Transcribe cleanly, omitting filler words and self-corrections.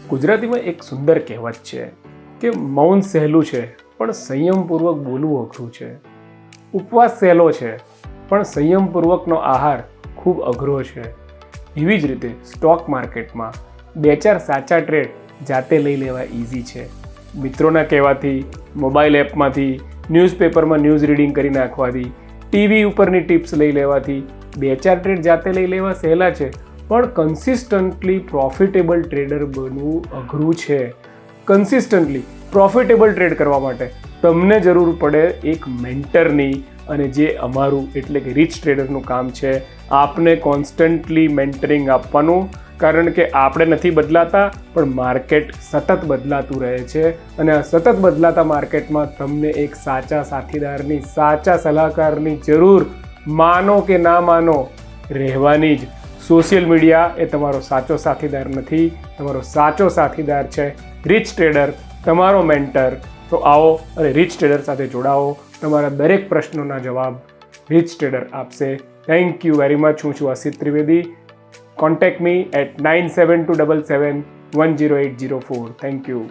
ગુજરાતીમાં એક સુંદર કહેવત છે કે મૌન સહેલું છે પણ સંયમપૂર્વક બોલવું અઘરું છે. ઉપવાસ સહેલો છે પણ સંયમપૂર્વકનો આહાર ખૂબ અઘરો છે. એવી જ રીતે સ્ટોક માર્કેટમાં 2-4 સાચા ટ્રેડ જાતે લઈ લેવા ઇઝી છે. મિત્રોના કહેવાથી, મોબાઈલ એપમાંથી, ન્યૂઝપેપરમાં ન્યૂઝ રીડિંગ કરી નાખવાથી, ટીવી ઉપરની ટિપ્સ લઈ લેવાથી 2-4 ટ્રેડ જાતે લઈ લેવા સહેલા છે, પણ કન્સિસ્ટન્ટલી પ્રોફિટેબલ ટ્રેડર બનવું અઘરું છે. કન્સિસ્ટન્ટલી પ્રોફિટેબલ ટ્રેડ કરવા માટે તમને જરૂર પડે એક મેન્ટરની, અને જે અમારું એટલે કે રીચ ટ્રેડરનું કામ છે આપને કોન્સ્ટન્ટલી મેન્ટરિંગ આપવાનું. કારણ કે આપણે નથી બદલાતા, પણ માર્કેટ સતત બદલાતું રહે છે, અને આ સતત બદલાતા માર્કેટમાં તમને એક સાચા સાથીદારની, સાચા સલાહકારની જરૂર માનો કે ના માનો રહેવાની જ. સોશિયલ મીડિયા એ તમારો સાચો સાથીદાર નથી, તમારો સાચો સાથીદાર છે રીચ ટ્રેડર, તમારો મેન્ટર. તો આવો અને રીચ ટ્રેડર સાથે જોડાઓ. તમારા દરેક પ્રશ્નોના જવાબ રીચ ટ્રેડર આપશે. Thank you very much. હું છું Asit Trivedi. Contact me at 9727710804. Thank you.